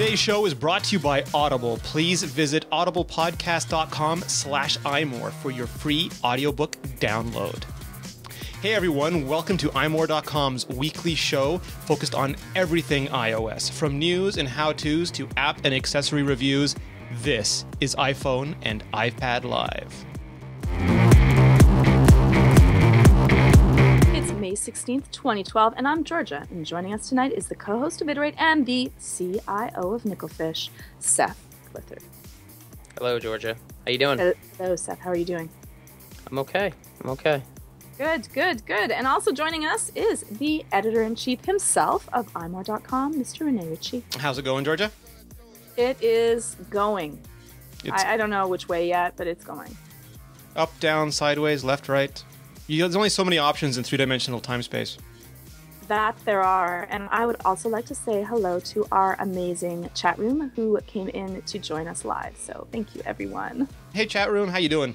Today's show is brought to you by Audible. Please visit audiblepodcast.com/imore for your free audiobook download. Hey everyone, welcome to imore.com's weekly show focused on everything iOS. From news and how-tos to app and accessory reviews, this is iPhone and iPad Live. It's May 16th, 2012, and I'm Georgia. And joining us tonight is the co-host of Iterate and the CIO of Nickelfish, Seth Clifford. Hello, Georgia. How you doing? Hello, Seth. How are you doing? I'm okay. Good. And also joining us is the editor-in-chief himself of imore.com, Mr. Rene Ritchie. How's it going, Georgia? It is going. I don't know which way yet, but it's going. Up, down, sideways, left, right. There's only so many options in three-dimensional time-space. That there are. And I would also like to say hello to our amazing chat room who came in to join us live. So thank you, everyone. Hey, chat room. How you doing?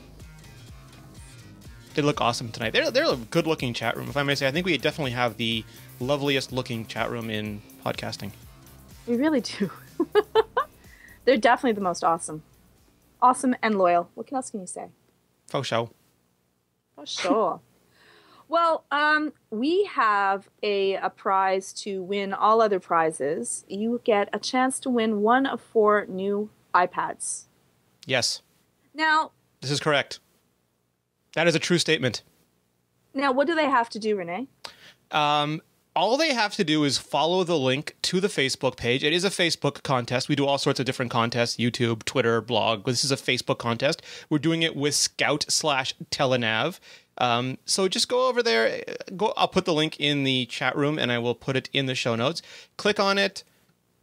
They look awesome tonight. They're a good-looking chat room, if I may say. I think we definitely have the loveliest-looking chat room in podcasting. We really do. They're definitely the most awesome. Awesome and loyal. What else can you say? For sure. For sure. Well, we have a prize to win all other prizes. You get a chance to win one of 4 new iPads. Yes. Now... This is correct. That is a true statement. Now, what do they have to do, Rene? All they have to do is follow the link to the Facebook page. It is a Facebook contest. We do all sorts of different contests, YouTube, Twitter, blog. This is a Facebook contest. We're doing it with Scout/Telenav. So just go over there. I'll put the link in the chat room, and I will put it in the show notes. Click on it.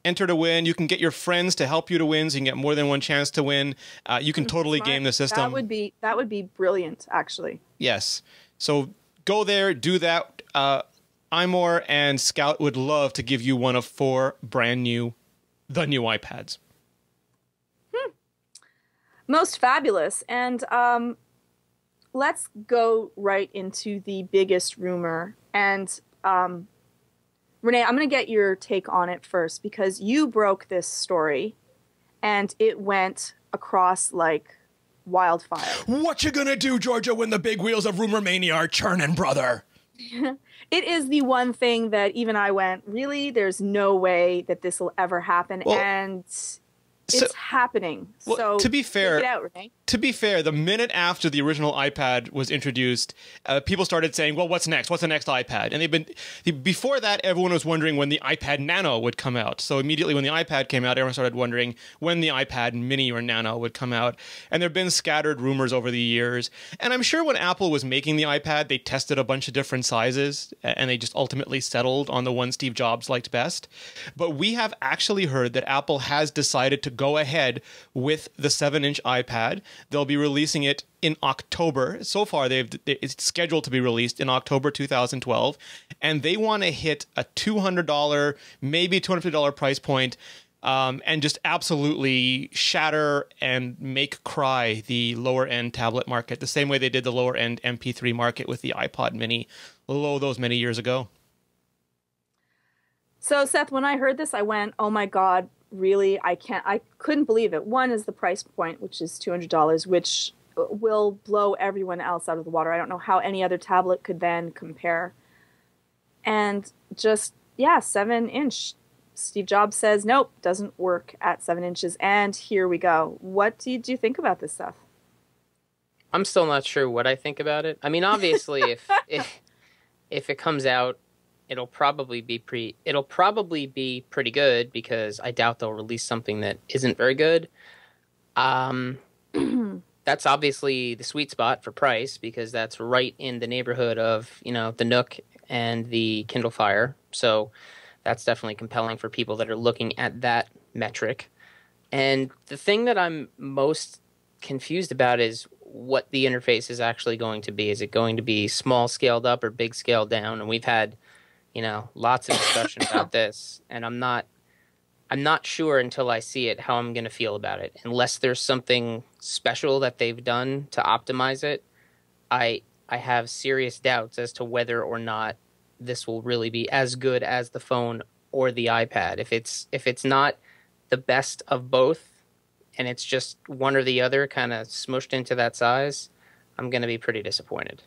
Enter to win. You can get your friends to help you to win, so you can get more than one chance to win. You can totally game the system. That would be brilliant, actually. Yes. So go there, do that. iMore and Scout would love to give you one of 4 brand new, the new iPads. Most fabulous. And let's go right into the biggest rumor. And Rene, I'm going to get your take on it first, because you broke this story and it went across like wildfire. What you gonna do, Georgia, when the big wheels of rumor mania are churning, brother? It is the one thing that even I went, really? There's no way that this will ever happen. Well, and it's happening. Well, so to be fair, take it out, Rene. To be fair, the minute after the original iPad was introduced, people started saying, well, what's next? What's the next iPad? And before that, everyone was wondering when the iPad Nano would come out. So immediately when the iPad came out, everyone started wondering when the iPad Mini or Nano would come out. And there have been scattered rumors over the years. And I'm sure when Apple was making the iPad, they tested a bunch of different sizes, and they just ultimately settled on the one Steve Jobs liked best. But we have actually heard that Apple has decided to go ahead with the 7-inch iPad. They'll be releasing it in October. So far, it's scheduled to be released in October 2012. And they want to hit a $200, maybe $250 price point, and just absolutely shatter and make cry the lower-end tablet market, the same way they did the lower-end MP3 market with the iPod Mini those many years ago. So, Seth, when I heard this, I went, oh my God, really? I couldn't believe it. One is the price point, which is $200, which will blow everyone else out of the water. I don't know how any other tablet could then compare. And just, 7-inch. Steve Jobs says, nope, doesn't work at 7 inches. And here we go. What do you think about this stuff? I'm still not sure what I think about it. I mean, obviously, if it comes out, it'll probably be pretty good, because I doubt they'll release something that isn't very good. That's obviously the sweet spot for price, because that's right in the neighborhood of, the Nook and the Kindle Fire. So that's definitely compelling for people that are looking at that metric. And the thing that I'm most confused about is what the interface is actually going to be. Is it going to be small scaled up or big scaled down? And we've had lots of discussion about this, and I'm not sure until I see it how I'm going to feel about it. Unless there's something special that they've done to optimize it, I have serious doubts as to whether or not this will really be as good as the phone or the iPad. If it's not the best of both, and it's just one or the other kind of smushed into that size, I'm going to be pretty disappointed.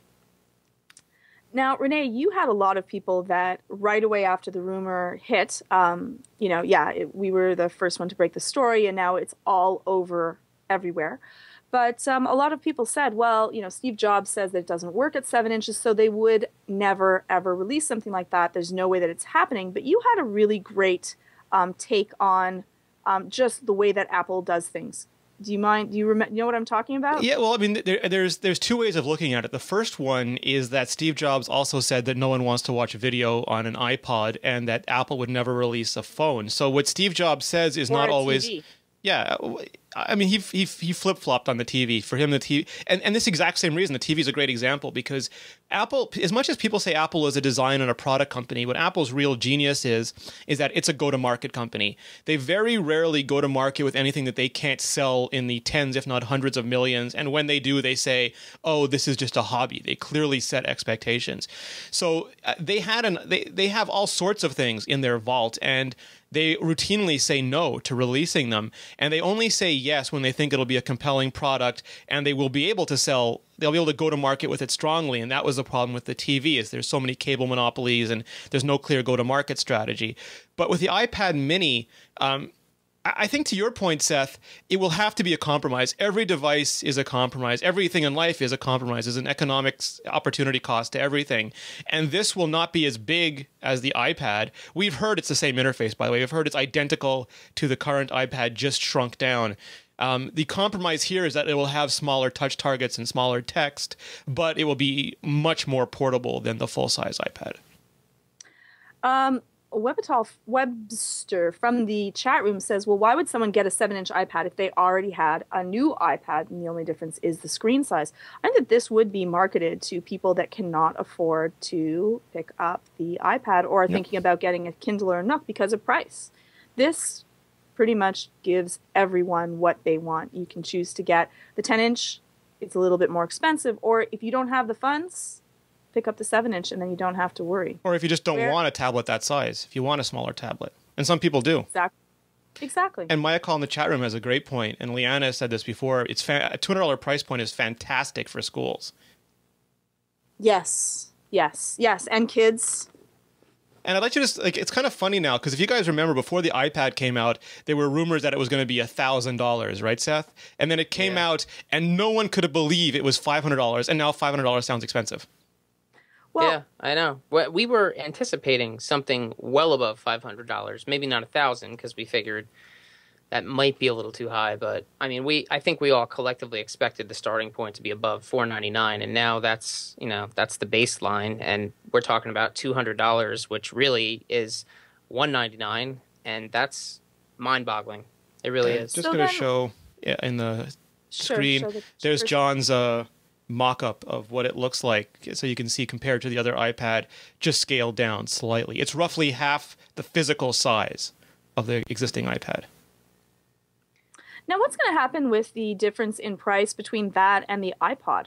Now, Rene, you had a lot of people that right away after the rumor hit, we were the first one to break the story, and now it's all over everywhere. But a lot of people said, well, Steve Jobs says that it doesn't work at 7 inches, so they would never, ever release something like that. There's no way that it's happening. But you had a really great take on just the way that Apple does things. Do you mind? Do you know what I'm talking about? Yeah, well, I mean, there's two ways of looking at it. The first one is that Steve Jobs also said that no one wants to watch video on an iPod and that Apple would never release a phone. So what Steve Jobs says is not always... TV. Yeah, I mean, he flip-flopped on the TV. For him, the TV... And this exact same reason, the TV is a great example because Apple, as much as people say Apple is a design and a product company, what Apple's real genius is that it's a go-to-market company. They very rarely go to market with anything that they can't sell in the tens, if not hundreds of millions. And when they do, they say, oh, this is just a hobby. They clearly set expectations. So they have all sorts of things in their vault, and they routinely say no to releasing them, and they only say yes when they think it'll be a compelling product and they will be able to sell. They'll be able to go to market with it strongly, and that was the problem with the TV. Is there's so many cable monopolies and there's no clear go-to-market strategy. But with the iPad Mini, I think to your point, Seth, it will have to be a compromise. Every device is a compromise. Everything in life is a compromise. There's an economics opportunity cost to everything. And this will not be as big as the iPad. We've heard it's the same interface, by the way. We've heard it's identical to the current iPad, just shrunk down. The compromise here is that it will have smaller touch targets and smaller text, but it will be much more portable than the full-size iPad. Webster from the chat room says, well, why would someone get a 7-inch iPad if they already had a new iPad and the only difference is the screen size? I think that this would be marketed to people that cannot afford to pick up the iPad or are thinking about getting a Kindle or a Nook because of price. This pretty much gives everyone what they want. You can choose to get the 10-inch. It's a little bit more expensive. Or if you don't have the funds, pick up the 7-inch and then you don't have to worry. Or if you just don't want a tablet that size, if you want a smaller tablet. And some people do. Exactly. And Maya Call in the chat room has a great point, and Leanna said this before, a $200 price point is fantastic for schools. Yes. And kids. And I'd like you to it's kind of funny now, because if you guys remember, before the iPad came out, there were rumors that it was going to be $1,000, right, Seth? And then it came out, and no one could believe it was $500, and now $500 sounds expensive. Well, yeah, I know. We were anticipating something well above $500, maybe not $1,000, because we figured that might be a little too high. But I mean, I think we all collectively expected the starting point to be above $499, and now that's the baseline, and we're talking about $200, which really is $199, and that's mind-boggling. It really is. Just going to show in the screen. There's John's mock-up of what it looks like, so you can see compared to the other iPad, just scaled down slightly. It's roughly half the physical size of the existing iPad. Now, what's going to happen with the difference in price between that and the iPod?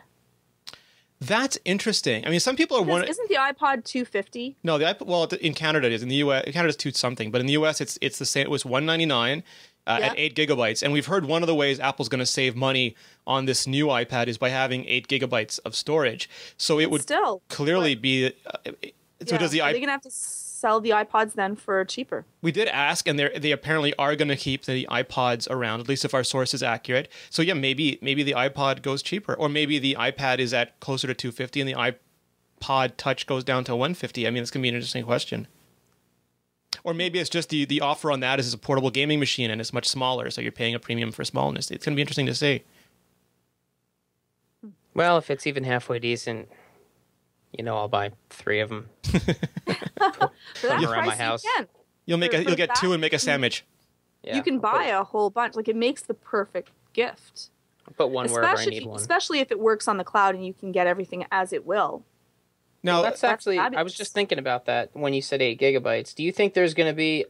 That's interesting. I mean, some people are wondering. Isn't the iPod $250? No, the iPod. Well, in Canada it is. In the US, Canada's $2 something, but in the US it's the same. It was $199 at 8 gigabytes, and we've heard one of the ways Apple's going to save money on this new iPad is by having 8 gigabytes of storage. So it would clearly be. So does the Are they going to have to sell the iPods then for cheaper? We did ask, and they apparently are going to keep the iPods around, at least if our source is accurate. So yeah, maybe the iPod goes cheaper, or maybe the iPad is at closer to $250 and the iPod Touch goes down to $150. I mean, it's going to be an interesting question. Or maybe it's just the offer on that is a portable gaming machine and it's much smaller, so you're paying a premium for smallness. It's going to be interesting to see. Well, if it's even halfway decent, I'll buy 3 of them. For that around my house. You'll get 2 and make a sandwich. Yeah. You can buy a whole bunch. Like, it makes the perfect gift. I'll put one wherever I need one. Especially if it works on the cloud and you can get everything as it will. Now, that's actually, I was just thinking about that when you said 8 gigabytes. Do you think there's going to be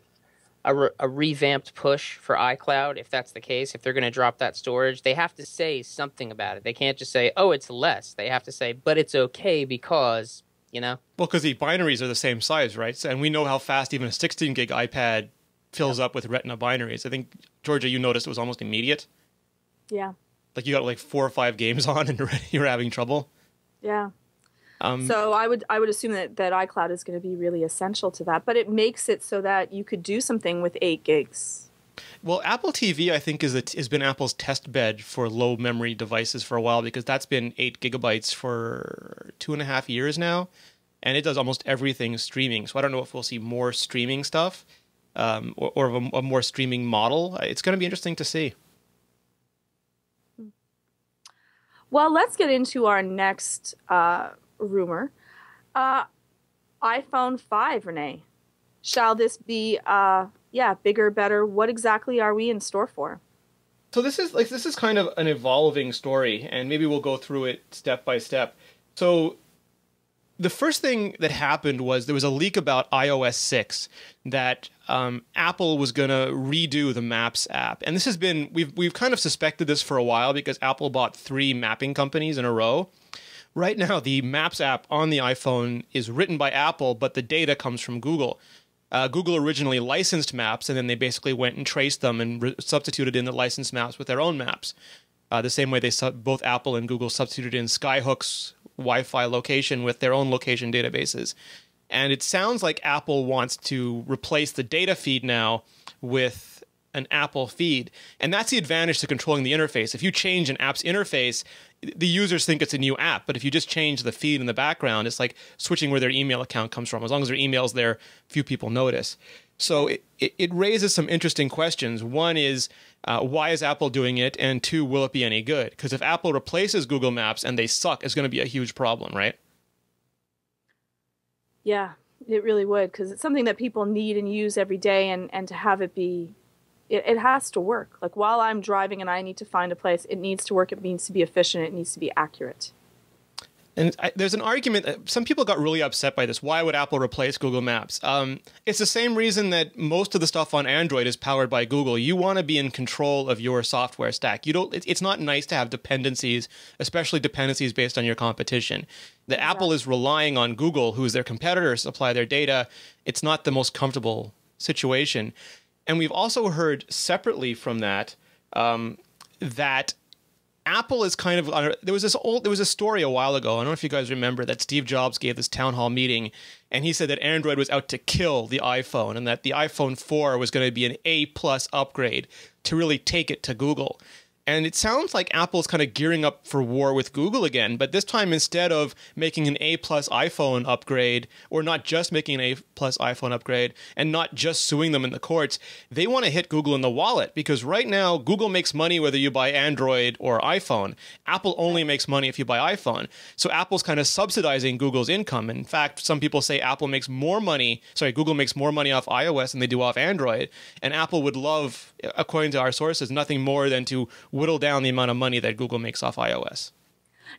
a revamped push for iCloud? If that's the case, if they're going to drop that storage, they have to say something about it. They can't just say, oh, it's less. They have to say, but it's okay because, Well, because the binaries are the same size, right? And we know how fast even a 16 gig iPad fills up with Retina binaries. I think, Georgia, you noticed it was almost immediate. Yeah. Like you got like 4 or 5 games on and already you're having trouble. Yeah. So I would assume that iCloud is going to be really essential to that, but it makes it so that you could do something with 8 gigs. Well, Apple TV, I think, has been Apple's test bed for low memory devices for a while, because that's been 8 gigabytes for 2.5 years now, and it does almost everything streaming. So I don't know if we'll see more streaming stuff or a more streaming model. It's going to be interesting to see. Well, let's get into our next rumor. iPhone 5, Rene. Shall this be bigger, better? What exactly are we in store for? So this is kind of an evolving story, and maybe we'll go through it step by step. So the first thing that happened was there was a leak about iOS 6 that Apple was going to redo the Maps app. And this has been, we've kind of suspected this for a while because Apple bought 3 mapping companies in a row. Right now, the Maps app on the iPhone is written by Apple, but the data comes from Google. Google originally licensed Maps, and then they basically went and traced them and substituted in the licensed maps with their own maps. The same way both Apple and Google substituted in Skyhook's Wi-Fi location with their own location databases. And it sounds like Apple wants to replace the data feed now with an Apple feed. And that's the advantage to controlling the interface. If you change an app's interface, the users think it's a new app. But if you just change the feed in the background, it's like switching where their email account comes from. As long as their email's there, few people notice. So it raises some interesting questions. One is, why is Apple doing it? And 2, will it be any good? Because if Apple replaces Google Maps and they suck, it's going to be a huge problem, right? Yeah, it really would, because it's something that people need and use every day, and to have it be, it has to work. Like while I'm driving and I need to find a place, it needs to work, it needs to be efficient, it needs to be accurate. And there's an argument, some people got really upset by this. Why would Apple replace Google Maps? It's the same reason that most of the stuff on Android is powered by Google. You want to be in control of your software stack. It's not nice to have dependencies, especially dependencies based on your competition. The Apple is relying on Google, who is their competitor, to supply their data. It's not the most comfortable situation. And we've also heard separately from that, that Apple is kind of, there was a story a while ago, I don't know if you guys remember, that Steve Jobs gave this town hall meeting, and he said that Android was out to kill the iPhone, and that the iPhone 4 was going to be an A+ upgrade to really take it to Google. And it sounds like Apple's kind of gearing up for war with Google again, but this time instead of making an A+ iPhone upgrade, or not just making an A+ iPhone upgrade, and not just suing them in the courts, they want to hit Google in the wallet, because right now Google makes money whether you buy Android or iPhone. Apple only makes money if you buy iPhone. So Apple's kind of subsidizing Google's income. In fact, some people say Google makes more money off iOS than they do off Android, and Apple would love, according to our sources, nothing more than to whittle down the amount of money that Google makes off iOS.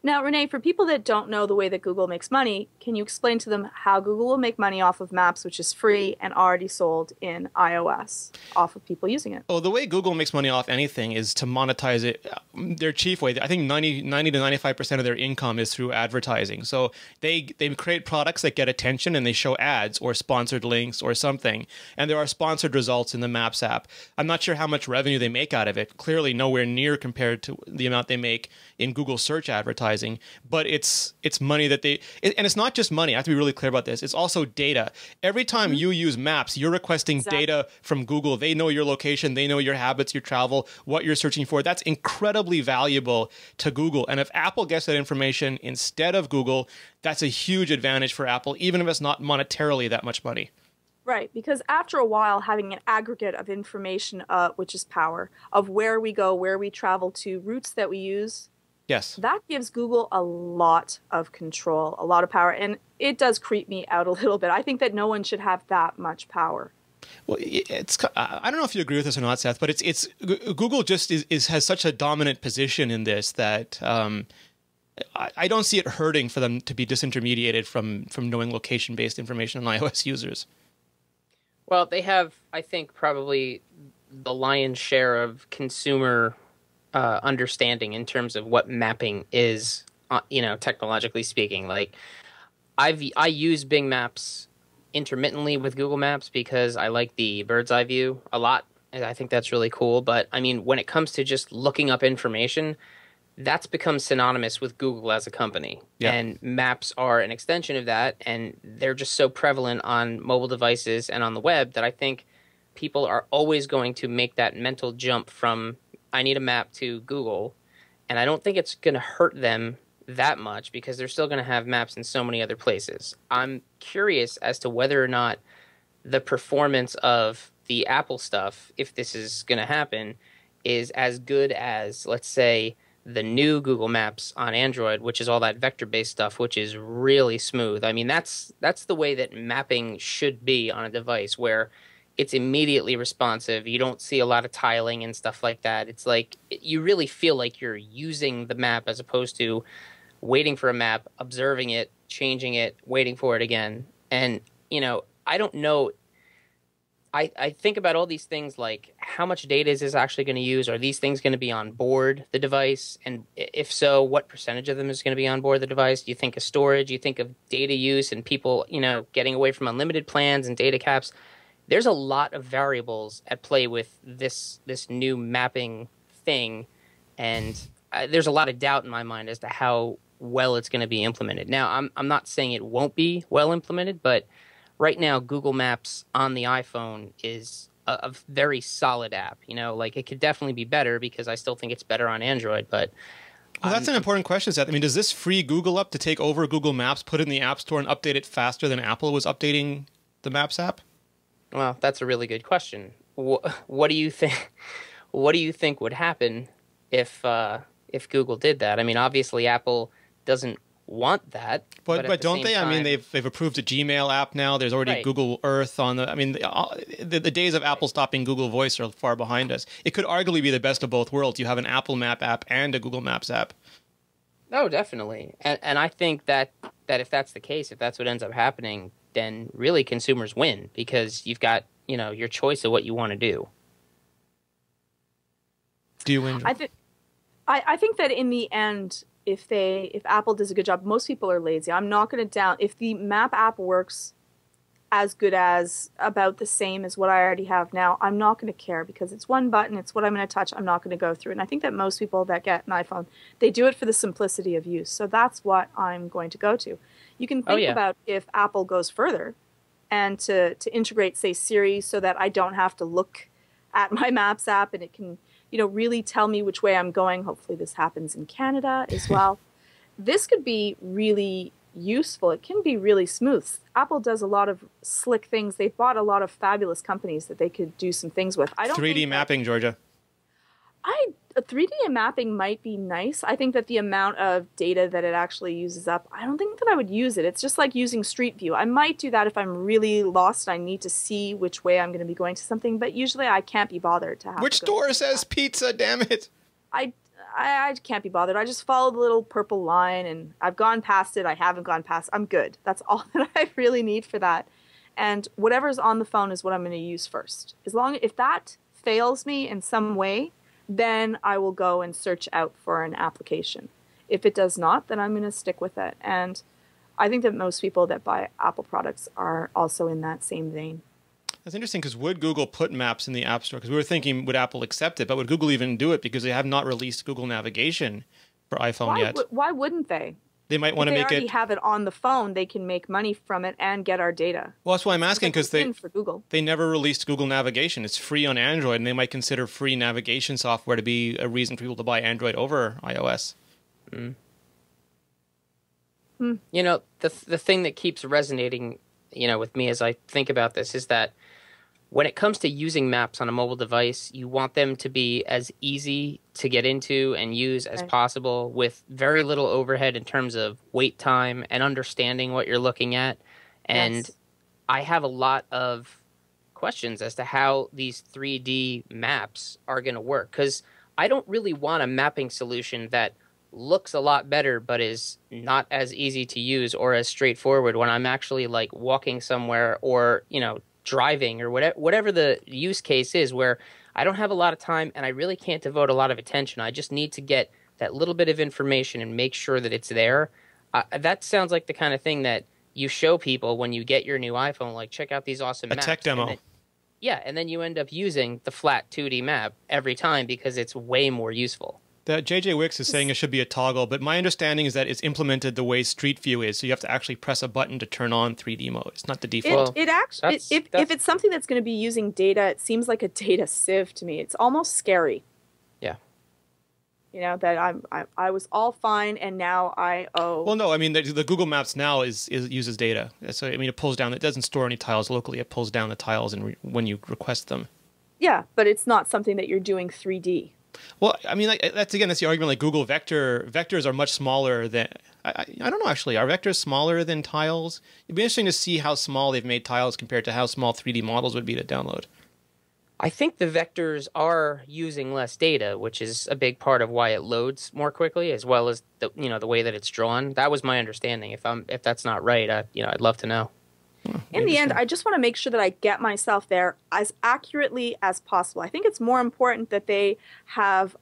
Now, Rene, for people that don't know the way that Google makes money, can you explain to them how Google will make money off of Maps, which is free and already sold in iOS, off of people using it? Well, the way Google makes money off anything is to monetize it. Their chief way, I think 90 to 95% of their income is through advertising. So they create products that get attention, and they show ads or sponsored links or something. And there are sponsored results in the Maps app. I'm not sure how much revenue they make out of it. Clearly nowhere near compared to the amount they make in Google search advertising, but it's money that and it's not just money. I have to be really clear about this. It's also data. Every time you use Maps, you're requesting data from Google. They know your location, they know your habits, your travel, what you're searching for. That's incredibly valuable to Google. And if Apple gets that information instead of Google, that's a huge advantage for Apple, even if it's not monetarily that much money. Right, because after a while, having an aggregate of information, which is power, of where we go, where we travel to, routes that we use, yes, that gives Google a lot of control, a lot of power, and it does creep me out a little bit. I think that no one should have that much power. Well, I don't know if you agree with this or not, Seth, but it's Google just has such a dominant position in this that I don't see it hurting for them to be disintermediated from knowing location-based information on iOS users. Well, they have, I think, probably the lion's share of consumer understanding in terms of what mapping is, technologically speaking. Like, I use Bing Maps intermittently with Google Maps because I like the bird's eye view a lot. And I think that's really cool. But I mean, when it comes to just looking up information, that's become synonymous with Google as a company. Yeah. And maps are an extension of that. And they're just so prevalent on mobile devices and on the web that I think people are always going to make that mental jump from I need a map to Google. And I don't think it's going to hurt them that much because they're still going to have maps in so many other places. I'm curious as to whether or not the performance of the Apple stuff, if this is going to happen, is as good as, let's say, the new Google Maps on Android, which is all that vector-based stuff, which is really smooth. I mean, that's the way that mapping should be on a device, where it's immediately responsive. You don't see a lot of tiling and stuff like that. It's like you really feel like you're using the map as opposed to waiting for a map, observing it, changing it, waiting for it again. And, you know, I don't know. I think about all these things like how much data is this actually going to use? Are these things going to be on board the device? And if so, what percentage of them is going to be on board the device? Do you think of storage? You think of data use and people, you know, getting away from unlimited plans and data caps? There's a lot of variables at play with this new mapping thing. And there's a lot of doubt in my mind as to how well it's going to be implemented. Now, I'm not saying it won't be well implemented, but right now, Google Maps on the iPhone is a very solid app. You know, like it could definitely be better because I still think it's better on Android. But well, that's an important question, Seth. I mean, does this free Google up to take over Google Maps, put it in the App Store, and update it faster than Apple was updating the Maps app? Well, that's a really good question. What do you think? What do you think would happen if Google did that? I mean, obviously, Apple doesn't want that. But don't they? I mean, they've approved a Gmail app now. There's already Google Earth on the. I mean, the days of Apple stopping Google Voice are far behind us. It could arguably be the best of both worlds. You have an Apple Map app and a Google Maps app. Oh, definitely. And I think that if that's the case, if that's what ends up happening, then really consumers win because you've got, you know, your choice of what you want to do. Do you win? I think that in the end, if Apple does a good job, most people are lazy. I'm not going to if the map app works as good as about the same as what I already have now, I'm not going to care because it's one button, it's what I'm going to touch, I'm not going to go through. And I think that most people that get an iPhone, they do it for the simplicity of use. So that's what I'm going to go to. You can think about if Apple goes further and to integrate, say, Siri so that I don't have to look at my Maps app and it can, you know, really tell me which way I'm going. Hopefully this happens in Canada as well. This could be really useful. It can be really smooth. Apple does a lot of slick things. They've bought a lot of fabulous companies that they could do some things with. I don't 3D mapping, Georgia. 3D mapping might be nice. I think that the amount of data that it actually uses up, I don't think that I would use it. It's just like using Street View. I might do that if I'm really lost and I need to see which way I'm going to be going to something, but usually I can't be bothered to have Which store says pizza, damn it? I can't be bothered. I just follow the little purple line and I've gone past it. I haven't gone past. I'm good. That's all that I really need for that. And whatever's on the phone is what I'm going to use first. If that fails me in some way, then I will go and search out for an application. If it does not, then I'm going to stick with it. And I think that most people that buy Apple products are also in that same vein. That's interesting because would Google put Maps in the App Store? Because we were thinking, would Apple accept it? But would Google even do it? Because they have not released Google Navigation for iPhone yet. Why wouldn't they? They might want to make it. If they already have it on the phone, they can make money from it and get our data. Well, that's why I'm asking because Google. They never released Google Navigation. It's free on Android, and they might consider free navigation software to be a reason for people to buy Android over iOS. You know, the thing that keeps resonating, you know, with me as I think about this is that when it comes to using maps on a mobile device, you want them to be as easy to get into and use as possible with very little overhead in terms of wait time and understanding what you're looking at. And I have a lot of questions as to how these 3D maps are going to work because I don't really want a mapping solution that looks a lot better but is not as easy to use or as straightforward when I'm actually like walking somewhere or, you know, driving or whatever the use case is where I don't have a lot of time and I really can't devote a lot of attention. I just need to get that little bit of information and make sure that it's there. That sounds like the kind of thing that you show people when you get your new iPhone, like, check out these awesome maps. A tech demo. And then you end up using the flat 2D map every time because it's way more useful. That JJ Wicks is saying it should be a toggle, but my understanding is that it's implemented the way Street View is, so you have to actually press a button to turn on 3D mode. It's not the default. It actually, if it's something that's going to be using data, it seems like a data sieve to me. It's almost scary. Yeah. You know, that I was all fine, and now I owe. Well, no, I mean the Google Maps now uses data. So I mean it pulls down. It doesn't store any tiles locally. It pulls down the tiles when you request them. Yeah, but it's not something that you're doing 3D. Well, I mean, that's the argument. Like Google vectors are much smaller than. I don't know actually. Are vectors smaller than tiles? It'd be interesting to see how small they've made tiles compared to how small 3D models would be to download. I think the vectors are using less data, which is a big part of why it loads more quickly, as well as the way that it's drawn. That was my understanding. If that's not right, I'd love to know. In the end, I just want to make sure that I get myself there as accurately as possible. I think it's more important that they have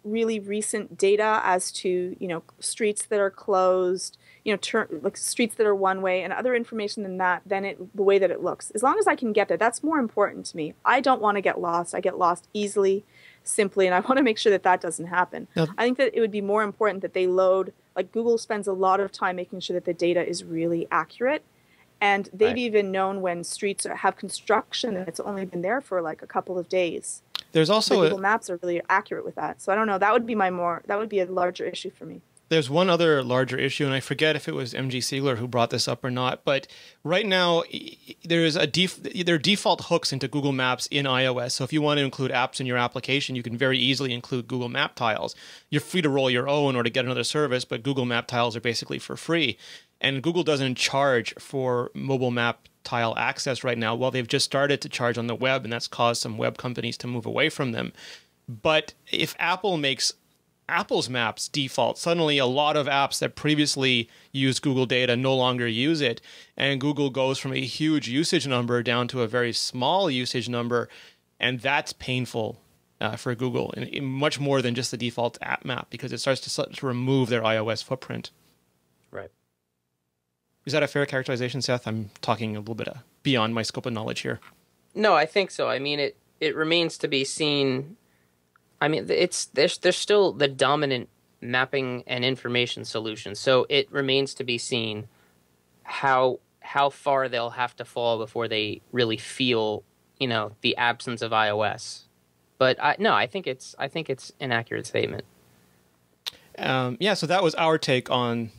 really recent data as to, streets that are closed, like streets that are one way, and other information than that, than the way that it looks. As long as I can get there, that's more important to me. I don't want to get lost. I get lost easily, simply, and I want to make sure that that doesn't happen. Now, I think that it would be more important that they load, like Google spends a lot of time making sure that the data is really accurate. And they've even known when streets have construction and it's only been there for like a couple of days. There's also Google Maps are really accurate with that. So I don't know. That would be a larger issue for me. There's one other larger issue, and I forget if it was MG Siegler who brought this up or not. But right now, there are default hooks into Google Maps in iOS. So if you want to include apps in your application, you can very easily include Google Map tiles. You're free to roll your own or to get another service, but Google Map tiles are basically for free. And Google doesn't charge for mobile map tile access right now. Well, they've just started to charge on the web, and that's caused some web companies to move away from them. But if Apple makes Apple's maps default, suddenly a lot of apps that previously used Google data no longer use it, and Google goes from a huge usage number down to a very small usage number, and that's painful for Google, and much more than just the default app map, because it starts to remove their iOS footprint. Right. Is that a fair characterization, Seth? I'm talking a little bit beyond my scope of knowledge here. No, I think so. I mean, it remains to be seen. I mean, there's still the dominant mapping and information solution, so it remains to be seen how far they'll have to fall before they really feel, the absence of iOS. But I think it's an accurate statement. So that was our take on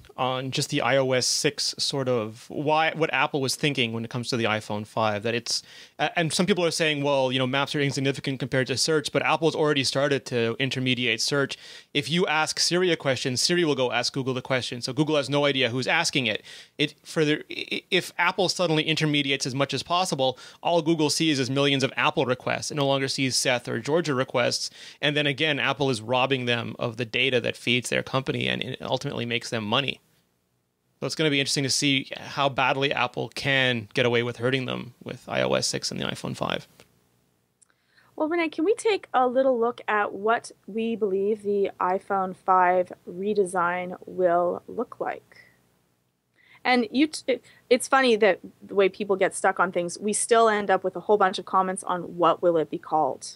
just the iOS 6 sort of what Apple was thinking when it comes to the iPhone 5. That it's and some people are saying, well, maps are insignificant compared to search, but Apple's already started to intermediate search. If you ask Siri a question, Siri will go ask Google the question. So Google has no idea who's asking it. If Apple suddenly intermediates as much as possible, all Google sees is millions of Apple requests. It no longer sees Seth or Georgia requests. And then again, Apple is robbing them of the data that feeds their company and it ultimately makes them money. So it's going to be interesting to see how badly Apple can get away with hurting them with iOS 6 and the iPhone 5. Well, Rene, can we take a little look at what we believe the iPhone 5 redesign will look like? And it's funny that the way people get stuck on things, we still end up with a whole bunch of comments on what will it be called.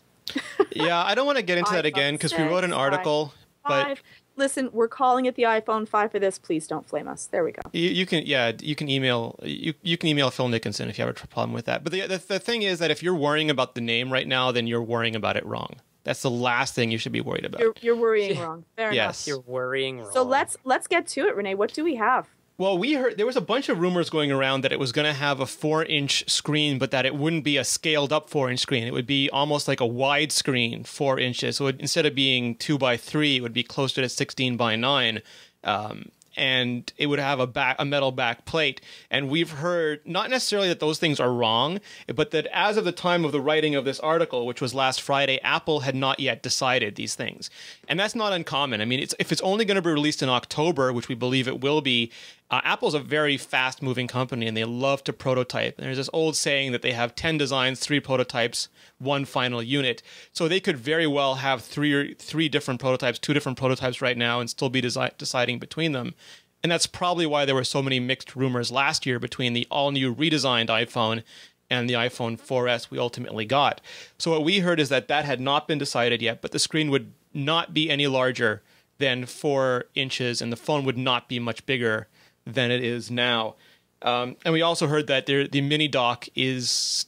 Yeah, I don't want to get into that again because we wrote an article. But listen, we're calling it the iPhone 5 for this. Please don't flame us. There we go. You can email Phil Nickinson if you have a problem with that. But the thing is that if you're worrying about the name right now, then you're worrying about it wrong. That's the last thing you should be worried about. You're worrying wrong. Fair enough. You're worrying wrong. So let's get to it, Rene. What do we have? Well, we heard there was a bunch of rumors going around that it was going to have a 4-inch screen, but that it wouldn't be a scaled-up 4-inch screen. It would be almost like a wide screen, 4 inches. So instead of being 2 by 3, it would be closer to 16 by 9. And it would have a metal back plate. And we've heard, not necessarily that those things are wrong, but that as of the time of the writing of this article, which was last Friday, Apple had not yet decided these things. And that's not uncommon. I mean, if it's only going to be released in October, which we believe it will be, Apple's a very fast-moving company, and they love to prototype. And there's this old saying that they have 10 designs, 3 prototypes, 1 final unit. So they could very well have three different prototypes, 2 different prototypes right now, and still be deciding between them. And that's probably why there were so many mixed rumors last year between the all-new redesigned iPhone and the iPhone 4S we ultimately got. So what we heard is that that had not been decided yet, but the screen would not be any larger than 4 inches, and the phone would not be much bigger than it is now. And we also heard that the mini dock is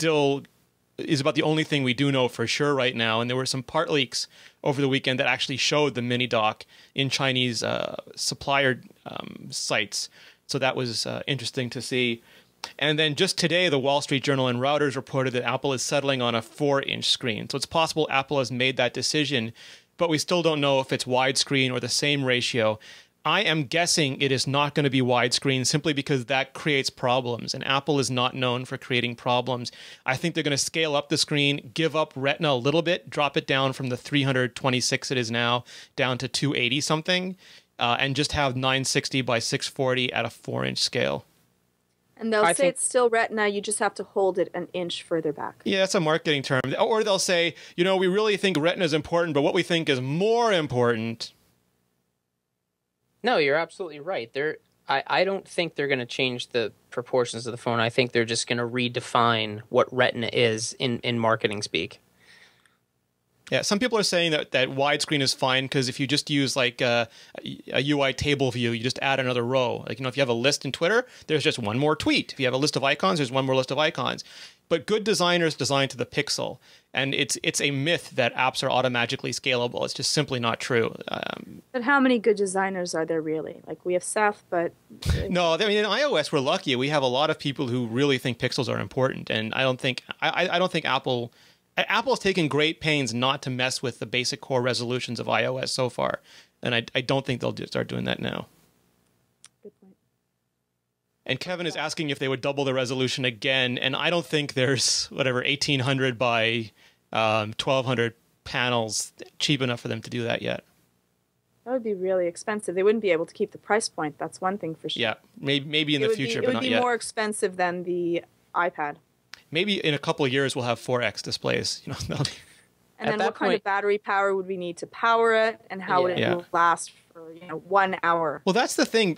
about the only thing we do know for sure right now. And there were some part leaks over the weekend that actually showed the mini dock in Chinese supplier sites. So that was interesting to see. And then just today, the Wall Street Journal and Reuters reported that Apple is settling on a 4-inch screen. So it's possible Apple has made that decision, but we still don't know if it's widescreen or the same ratio. I am guessing it is not going to be widescreen simply because that creates problems, and Apple is not known for creating problems. I think they're going to scale up the screen, give up Retina a little bit, drop it down from the 326 it is now down to 280 something, and just have 960 by 640 at a 4-inch scale. And they'll say it's still Retina, you just have to hold it an inch further back. Yeah, that's a marketing term. Or they'll say, you know, we really think Retina is important, but what we think is more important. No, you're absolutely right. I don't think they're going to change the proportions of the phone. I think they're just going to redefine what Retina is in marketing speak. Yeah, some people are saying that widescreen is fine because if you just use like a UI table view, you just add another row. Like, you know, if you have a list in Twitter, there's just one more tweet. If you have a list of icons, there's one more list of icons. But good designers design to the pixel, and it's a myth that apps are automatically scalable. It's just simply not true. But how many good designers are there really? Like, we have Seth, but no, I mean, in iOS we're lucky. We have a lot of people who really think pixels are important, and I don't think Apple's taken great pains not to mess with the basic core resolutions of iOS so far, and I don't think they'll start doing that now. Good point. And Kevin is asking if they would double the resolution again, and I don't think there's 1800 by 1200 panels cheap enough for them to do that yet. That would be really expensive. They wouldn't be able to keep the price point. That's one thing for sure. Yeah, maybe in the future, but not yet. It would be more expensive than the iPad. Maybe in a couple of years we'll have 4X displays. You know, and then what kind of battery power would we need to power it, and how would it last for 1 hour? Well, that's the thing.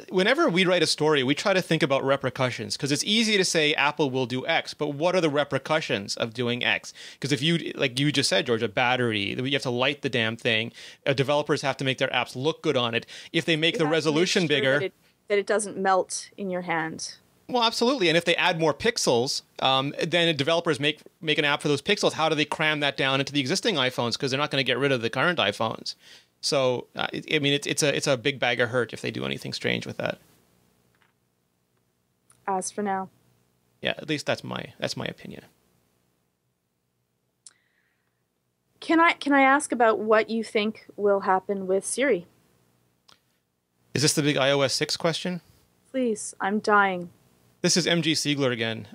Whenever we write a story, we try to think about repercussions, because it's easy to say Apple will do X, but what are the repercussions of doing X? Because if you, like you just said, George, a battery, you have to light the damn thing. Developers have to make their apps look good on it. If they make the resolution bigger, that it doesn't melt in your hand. Well, absolutely. And if they add more pixels, then developers make an app for those pixels. How do they cram that down into the existing iPhones? Because they're not going to get rid of the current iPhones. So, I mean, it's a big bag of hurt if they do anything strange with that. As for now. Yeah, at least that's my opinion. Can I ask about what you think will happen with Siri? Is this the big iOS 6 question? Please, I'm dying. This is MG Siegler again.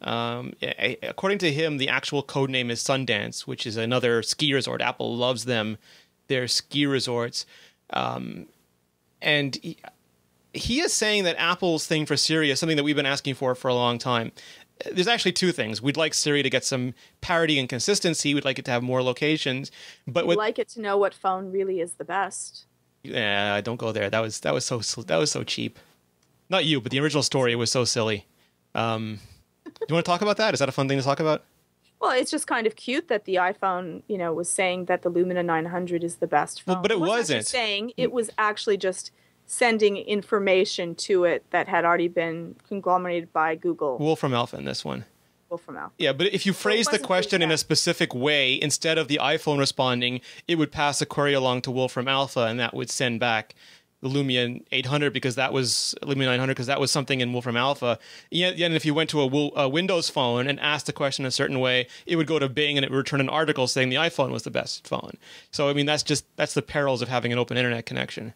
According to him, the actual code name is Sundance, which is another ski resort. Apple loves them, their ski resorts. And he is saying that Apple's thing for Siri is something that we've been asking for a long time. There's actually two things. We'd like Siri to get some parity and consistency. We'd like it to have more locations. But we'd like it to know what phone really is the best. Yeah, don't go there. That was so cheap. Not you, but the original story was so silly. Do you want to talk about that? Is that a fun thing to talk about? Well, it's just kind of cute that the iPhone, was saying that the Lumia 900 is the best phone. Well, but it wasn't. Saying it was actually just sending information to it that had already been conglomerated by Google. Wolfram Alpha in this one. Wolfram Alpha. Yeah, but if you phrase the question in a specific way, instead of the iPhone responding, it would pass a query along to Wolfram Alpha, and that would send back the Lumia 800 because that was Lumia 900 because that was something in Wolfram Alpha. Yeah, and if you went to a Windows phone and asked a question a certain way, it would go to Bing and it would return an article saying the iPhone was the best phone. So I mean, that's the perils of having an open internet connection.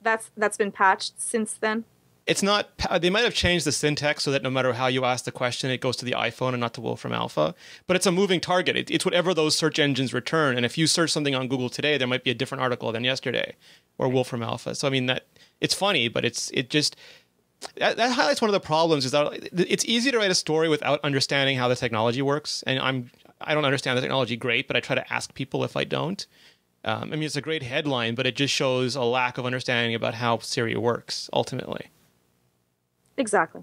That's been patched since then. It's not. They might have changed the syntax so that no matter how you ask the question, it goes to the iPhone and not to Wolfram Alpha. But it's a moving target. It's whatever those search engines return. And if you search something on Google today, there might be a different article than yesterday, or Wolfram Alpha. So I mean that it's funny, but that highlights one of the problems is that it's easy to write a story without understanding how the technology works. And I don't understand the technology great, but I try to ask people if I don't. I mean, it's a great headline, but it just shows a lack of understanding about how Siri works ultimately. Exactly.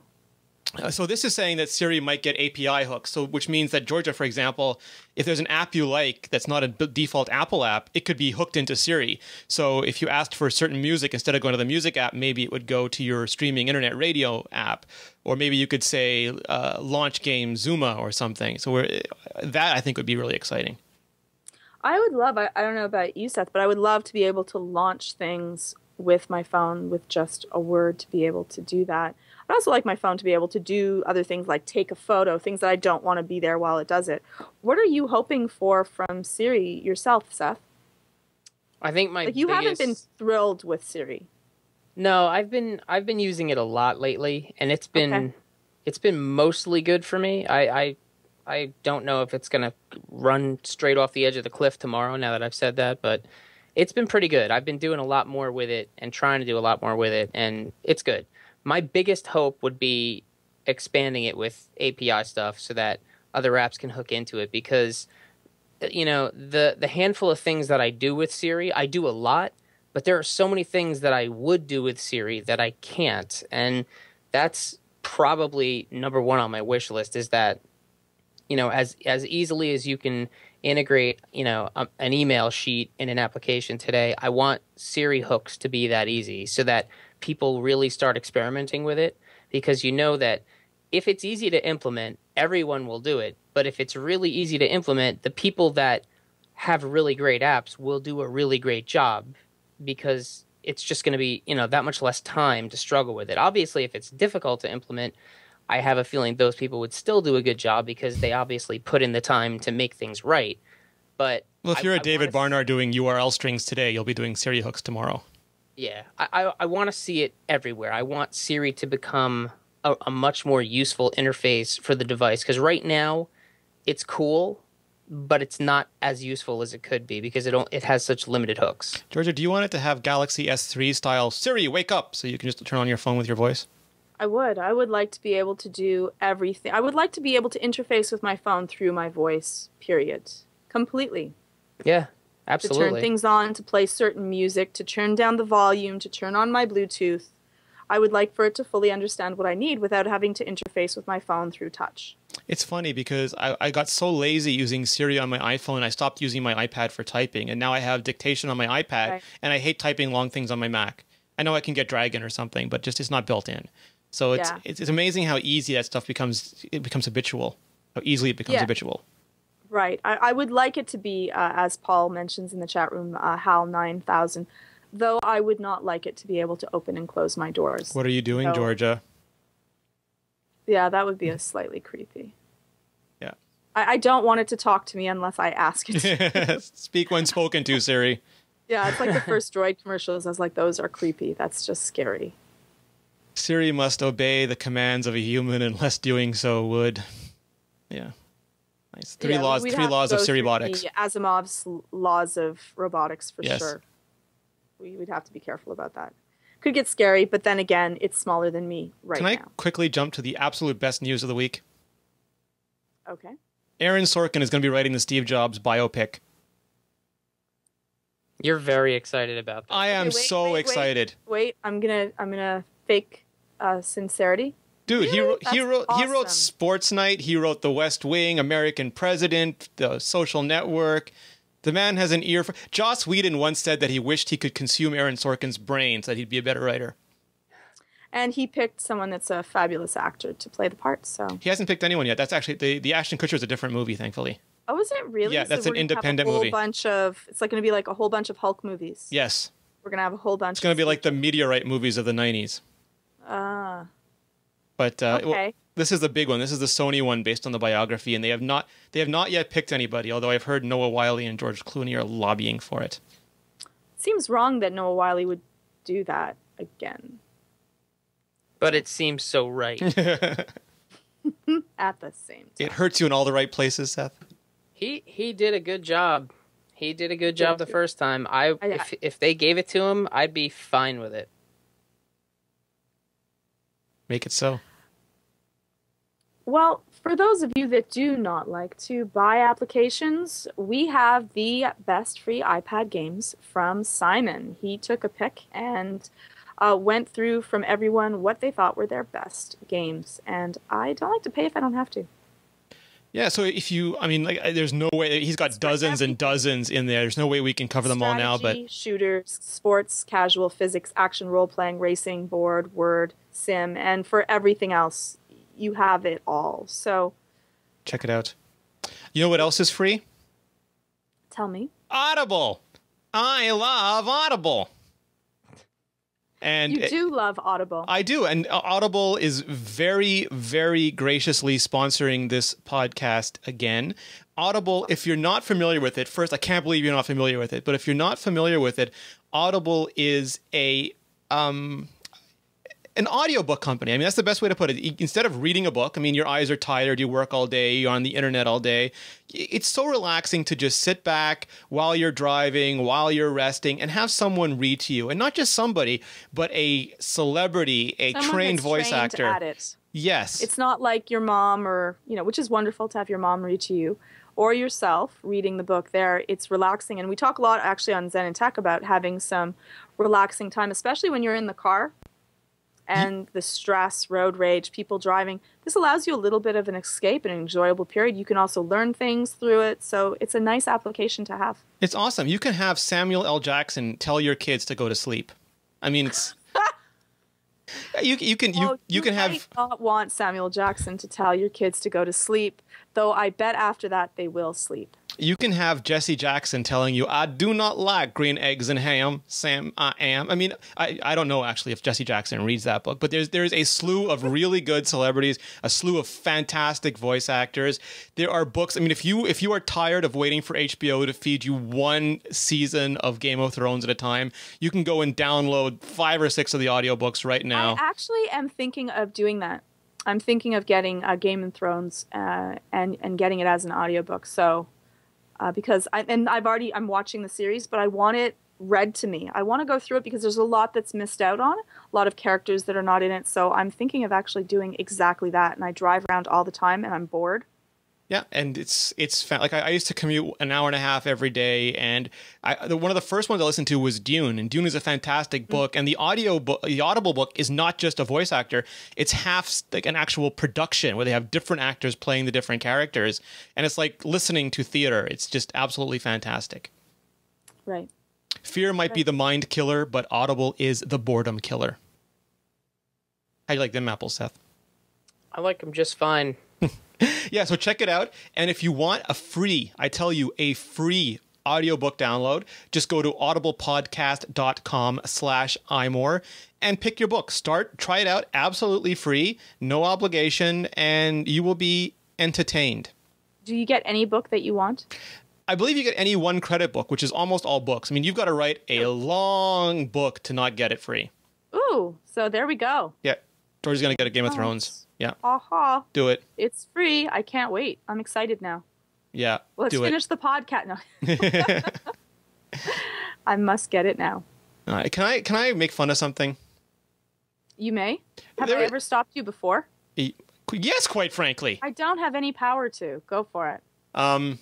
So this is saying that Siri might get API hooks, so which means that Georgia, for example, if there's an app you like that's not a default Apple app, it could be hooked into Siri. So if you asked for certain music, instead of going to the music app, maybe it would go to your streaming internet radio app, or maybe you could say launch game Zuma or something. So that I think would be really exciting. I would love, I don't know about you, Seth, but I would love to be able to launch things with my phone with just a word to be able to do that. I'd also like my phone to be able to do other things like take a photo, things that I don't want to be there while it does it. What are you hoping for from Siri yourself, Seth? I think my you haven't been thrilled with Siri. No, I've been using it a lot lately, and it's been mostly good for me. I don't know if it's gonna run straight off the edge of the cliff tomorrow. Now that I've said that, but it's been pretty good. I've been doing a lot more with it and trying to do a lot more with it, and it's good. My biggest hope would be expanding it with API stuff so that other apps can hook into it, because the handful of things that I do with Siri, I do a lot, but there are so many things that I would do with Siri that I can't, and that's probably number one on my wish list, is that as easily as you can integrate an email sheet in an application today, I want Siri hooks to be that easy so that people really start experimenting with it, because that if it's easy to implement, everyone will do it. But if it's really easy to implement, the people that have really great apps will do a really great job, because it's just going to be, that much less time to struggle with it. Obviously, if it's difficult to implement, I have a feeling those people would still do a good job because they obviously put in the time to make things right. But if you're a David Barnard doing URL strings today, you'll be doing Siri hooks tomorrow. Yeah, I want to see it everywhere. I want Siri to become a much more useful interface for the device, because right now it's cool, but it's not as useful as it could be because it has such limited hooks. Georgia, do you want it to have Galaxy S3 style Siri, wake up, so you can just turn on your phone with your voice? I would. I would like to be able to do everything. I would like to be able to interface with my phone through my voice, period. Completely. Yeah, absolutely. To turn things on, to play certain music, to turn down the volume, to turn on my Bluetooth. I would like for it to fully understand what I need without having to interface with my phone through touch. It's funny because I got so lazy using Siri on my iPhone, I stopped using my iPad for typing, and now I have dictation on my iPad, right. And I hate typing long things on my Mac. I know I can get Dragon or something, but just it's not built in. So it's amazing how easy that stuff becomes. It becomes habitual. How easily it becomes habitual. Right. I would like it to be, as Paul mentions in the chat room, HAL 9000. Though I would not like it to be able to open and close my doors. What are you doing, Georgia? Yeah, that would be slightly creepy. Yeah. I don't want it to talk to me unless I ask it to. Speak when spoken to, Siri. Yeah, it's like the first Droid commercials. I was like, those are creepy. That's just scary. Siri must obey the commands of a human, unless doing so would. Yeah. Nice. Three laws of Siri-botics. Asimov's laws of robotics, for yes. sure. We'd have to be careful about that. Could get scary, but then again, it's smaller than me right now. Can I quickly jump to the absolute best news of the week? Okay. Aaron Sorkin is going to be writing the Steve Jobs biopic. You're very excited about that. I am excited. Wait, I'm gonna fake sincerity. Dude, really? he wrote awesome. Sports Night. He wrote The West Wing, American President, The Social Network. The man has an ear for... Joss Whedon once said that he wished he could consume Aaron Sorkin's brain so that he'd be a better writer. And he picked someone that's a fabulous actor to play the part, so... He hasn't picked anyone yet. That's actually... The Ashton Kutcher is a different movie, thankfully. Oh, is it really? Yeah, that's an independent movie. It's like going to be like a whole bunch of Hulk movies. Yes. We're going to have a whole bunch. It's going to be like the Meteorite movies of the 90s. But okay. Well, this is the big one. This is the Sony one based on the biography, and they have not yet picked anybody, although I've heard Noah Wyle and George Clooney are lobbying for it. Seems wrong that Noah Wyle would do that again. But it seems so right. At the same time. It hurts you in all the right places, Seth. He did a good job. He did a good job the first time. If they gave it to him, I'd be fine with it. Make it so. Well, for those of you that do not like to buy applications, we have the best free iPad games from Simon. He took a pick and went through from everyone what they thought were their best games. And I don't like to pay if I don't have to. Yeah, so if you, I mean, like, there's no way, he's got dozens and dozens in there. There's no way we can cover them all now, but... shooters, sports, casual, physics, action, role-playing, racing, board, word, sim, and for everything else, you have it all. So... check it out. You know what else is free? Tell me. Audible! I love Audible! And you do love Audible. I do, and Audible is very, very graciously sponsoring this podcast again. Audible, if you're not familiar with it, first, I can't believe you're not familiar with it, but if you're not familiar with it, Audible is an audiobook company. I mean, that's the best way to put it. Instead of reading a book, I mean, your eyes are tired, you work all day, you're on the internet all day. It's so relaxing to just sit back while you're driving, while you're resting, and have someone read to you. And not just somebody, but a celebrity, a trained voice actor. At it. Yes. It's not like your mom or, which is wonderful to have your mom read to you, or yourself reading the book there. It's relaxing. And we talk a lot actually on Zen and Tech about having some relaxing time, especially when you're in the car. And the stress, road rage, people driving. This allows you a little bit of an escape and an enjoyable period. You can also learn things through it. So it's a nice application to have. It's awesome. You can have Samuel L. Jackson tell your kids to go to sleep. I mean, it's... you can have... You might not want Samuel Jackson to tell your kids to go to sleep, though I bet after that they will sleep. You can have Jesse Jackson telling you, I do not like green eggs and ham, Sam, I am. I mean, I don't know actually if Jesse Jackson reads that book, but there's a slew of really good celebrities, a slew of fantastic voice actors. There are books. I mean, if you are tired of waiting for HBO to feed you one season of Game of Thrones at a time, you can go and download 5 or 6 of the audiobooks right now. I actually am thinking of doing that. I'm thinking of getting Game of Thrones and getting it as an audiobook. So... because I'm watching the series, but I want it read to me. I want to go through it because there's a lot that's missed out on, a lot of characters that are not in it. So I'm thinking of actually doing exactly that. And I drive around all the time and I'm bored. Yeah, and it's like I used to commute an hour and a half every day, and one of the first ones I listened to was Dune, and Dune is a fantastic book, and the Audible book is not just a voice actor; it's half like an actual production where they have different actors playing the different characters, and it's like listening to theater. It's just absolutely fantastic. Right. Fear might be the mind killer, but Audible is the boredom killer. How do you like them apples, Seth? I like them just fine. Yeah, so check it out. And if you want a free audiobook download, just go to audiblepodcast.com/imore and pick your book. Try it out absolutely free, no obligation, and you will be entertained. Do you get any book that you want? I believe you get any 1 credit book, which is almost all books. I mean, you've got to write a long book to not get it free. Ooh, so there we go. Yeah, George's going to get a Game of Thrones. Yeah. Aha. Do it. It's free. I can't wait. I'm excited now. Yeah. Let's finish the podcast. No. I must get it now. All right. Can I make fun of something? You may. Have I ever stopped you before? Yes, quite frankly. I don't have any power to. Go for it. An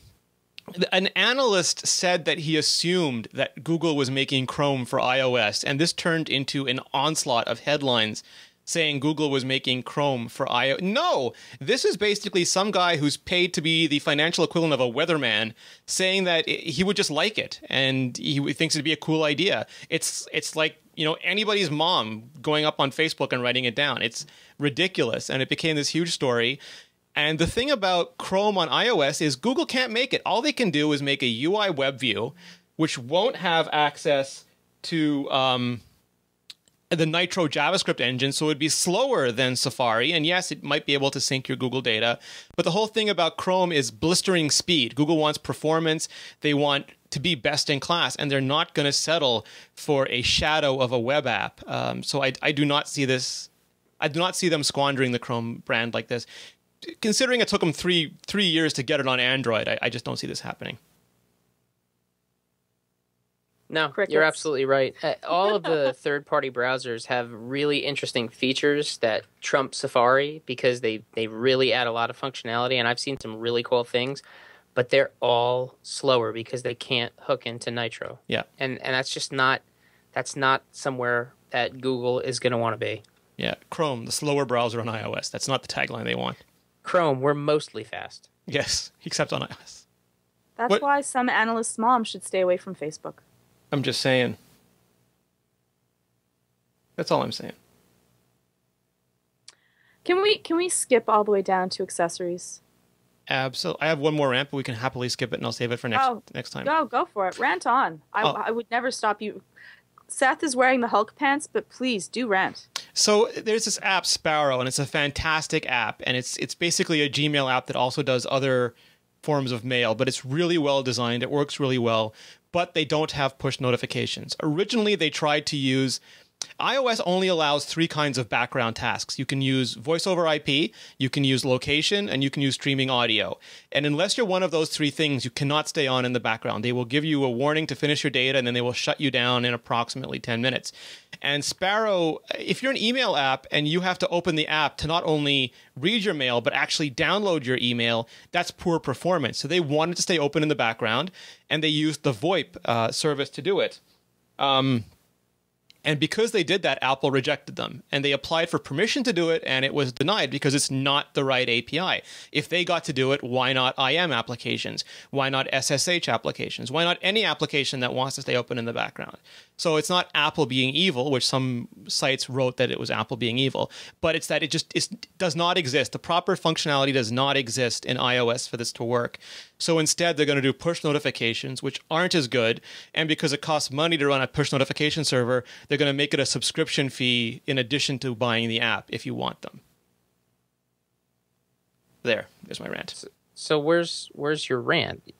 analyst said that he assumed that Google was making Chrome for iOS, and this turned into an onslaught of headlines saying Google was making Chrome for iOS. No, this is basically some guy who's paid to be the financial equivalent of a weatherman saying that he would just like it and he thinks it'd be a cool idea. It's like, anybody's mom going up on Facebook and writing it down. It's ridiculous, and it became this huge story. And the thing about Chrome on iOS is Google can't make it. All they can do is make a UI web view, which won't have access to the Nitro JavaScript engine, so it'd be slower than Safari. And yes, it might be able to sync your Google data. But the whole thing about Chrome is blistering speed. Google wants performance. They want to be best in class, and they're not going to settle for a shadow of a web app. So I do not see this. I do not see them squandering the Chrome brand like this. Considering it took them three years to get it on Android, I just don't see this happening. No, Crickets. You're absolutely right. All of the third-party browsers have really interesting features that trump Safari because they really add a lot of functionality, and I've seen some really cool things, but they're all slower because they can't hook into Nitro. Yeah. And that's just not somewhere that Google is going to want to be. Yeah, Chrome, the slower browser on iOS. That's not the tagline they want. Chrome, we're mostly fast. Yes, except on iOS. That's why some analyst's mom should stay away from Facebook. I'm just saying. That's all I'm saying. Can we skip all the way down to accessories? Absolutely. I have one more rant, but we can happily skip it, and I'll save it for next time. Go for it. Rant on. I would never stop you. Seth is wearing the Hulk pants, but please do rant. So there's this app, Sparrow, and it's a fantastic app, and it's basically a Gmail app that also does other forms of mail, but it's really well designed. It works really well, but they don't have push notifications. Originally, they tried to use... iOS only allows 3 kinds of background tasks. You can use voice over IP, you can use location, and you can use streaming audio. And unless you're one of those 3 things, you cannot stay on in the background. They will give you a warning to finish your data, and then they will shut you down in approximately 10 minutes. And Sparrow, if you're an email app and you have to open the app to not only read your mail, but actually download your email, that's poor performance. So they wanted to stay open in the background, and they used the VoIP service to do it. And because they did that, Apple rejected them. And they applied for permission to do it, and it was denied because it's not the right API. If they got to do it, why not IM applications? Why not SSH applications? Why not any application that wants to stay open in the background? So it's not Apple being evil, which some sites wrote that it was Apple being evil, but it's that it does not exist. The proper functionality does not exist in iOS for this to work. So instead, they're going to do push notifications, which aren't as good. And because it costs money to run a push notification server, they're going to make it a subscription fee in addition to buying the app if you want them. There's my rant. So where's your rant?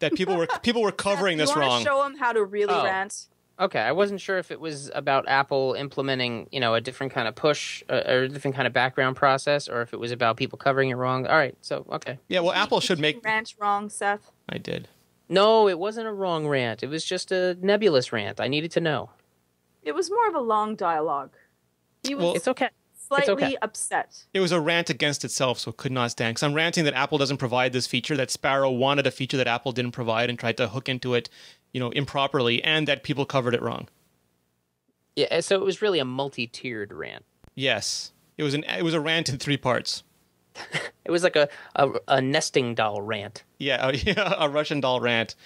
That people were covering this wrong. You want to show them how to really rant? Okay, I wasn't sure if it was about Apple implementing, a different kind of push or a different kind of background process, or if it was about people covering it wrong. All right, so okay. Yeah, well, Apple should make rant wrong, Seth. I did. No, it wasn't a wrong rant. It was just a nebulous rant. I needed to know. It was more of a long dialogue. It's okay. Slightly upset. It was a rant against itself, so it could not stand. Because I'm ranting that Apple doesn't provide this feature, that Sparrow wanted a feature that Apple didn't provide and tried to hook into it, improperly, and that people covered it wrong. Yeah, so it was really a multi-tiered rant. Yes. It was a rant in 3 parts. It was like a nesting doll rant. Yeah, a Russian doll rant.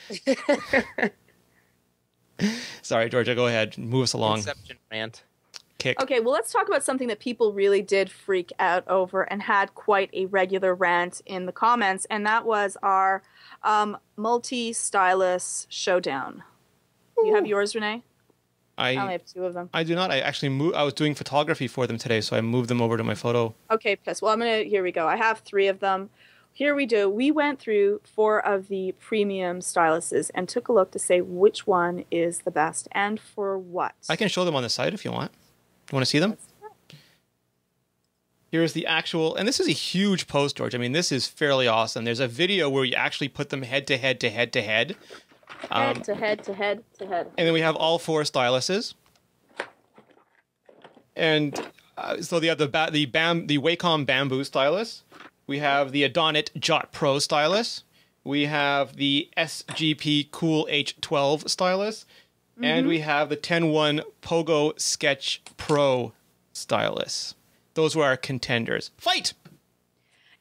Sorry, Georgia, go ahead. Move us along. Inception rant. Kick. Okay, well, let's talk about something that people really did freak out over and had quite a regular rant in the comments, and that was our multi-stylus showdown. You have yours, Rene? I only have 2 of them. I do not. I actually I was doing photography for them today, so I moved them over to my photo. Okay, piss. Well, here we go. I have 3 of them. Here we do. We went through 4 of the premium styluses and took a look to say which one is the best and for what. I can show them on the site if you want. You want to see them? Here's the actual, and this is a huge post, George. I mean, this is fairly awesome. There's a video where you actually put them head to head to head to head. Head to head to head to head. And then we have all 4 styluses. And so they have the Wacom Bamboo stylus. We have the Adonit Jot Pro stylus. We have the SGP Cool H12 stylus. And we have the 10-1 Pogo Sketch Pro stylus. Those were our contenders. Fight!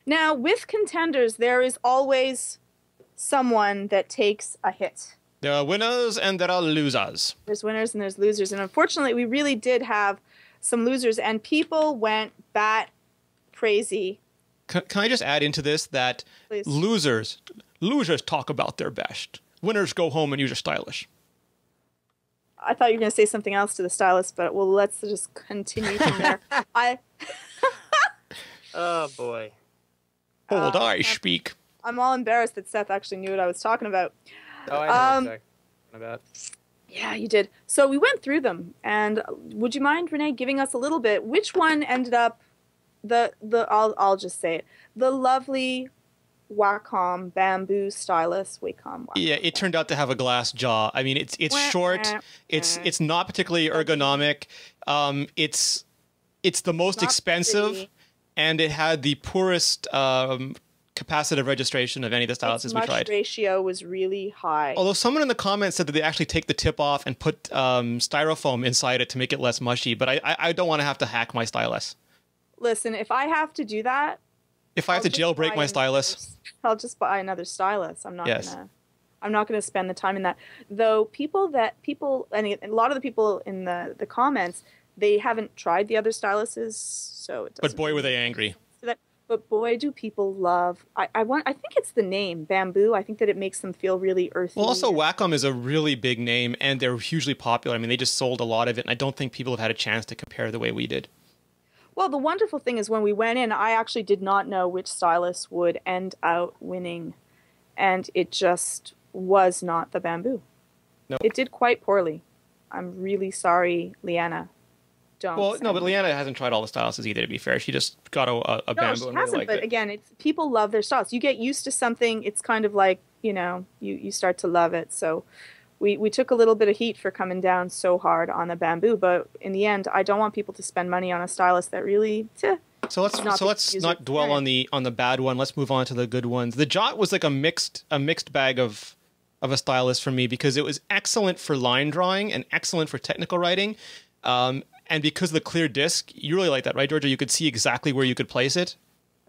Now, with contenders, there is always someone that takes a hit. There are winners and there are losers. There's winners and there's losers. And unfortunately, we really did have some losers. And people went bat crazy. Can I just add into this that Please. losers talk about their best. Winners go home and use a stylish. I thought you were going to say something else to the stylist, but well, let's just continue from there. Oh, boy. Hold I speak. I'm all embarrassed that Seth actually knew what I was talking about. Oh, I know exactly what I'm talking about. Yeah, you did. So we went through them, and would you mind, Rene, giving us a little bit? Which one ended up I'll just say it. The lovely Wacom Bamboo stylus. Yeah, it turned out to have a glass jaw. I mean, it's short. It's not particularly ergonomic. It's the most expensive, and it had the poorest capacitive registration of any of the styluses we tried. Ratio was really high. Although someone in the comments said that they actually take the tip off and put styrofoam inside it to make it less mushy, but I don't want to have to hack my stylus. Listen, if I have to do that, if I have to jailbreak my stylus, I'll just buy another stylus. I'm not gonna spend the time in that. Though and a lot of the people in the comments, they haven't tried the other styluses, so it doesn't. But boy, were they angry. But boy, do people love. I think it's the name Bamboo. I think that it makes them feel really earthy. Well, also Wacom is a really big name, and they're hugely popular. I mean, they just sold a lot of it, and I don't think people have had a chance to compare the way we did. Well, the wonderful thing is when we went in, I actually did not know which stylus would end out winning, and it just was not the Bamboo. No. It did quite poorly. I'm really sorry, Leanna. But Leanna hasn't tried all the styluses either, to be fair. She just got a Bamboo and really liked it. But again, people love their stylus. You get used to something, it's kind of like, you start to love it. So we took a little bit of heat for coming down so hard on the Bamboo, but in the end, I don't want people to spend money on a stylus that really... So let's not dwell on the bad one. Let's move on to the good ones. The Jot was like a mixed bag of a stylus for me, because it was excellent for line drawing and excellent for technical writing. And because of the clear disc, you really like that, right, Georgia? You could see exactly where you could place it.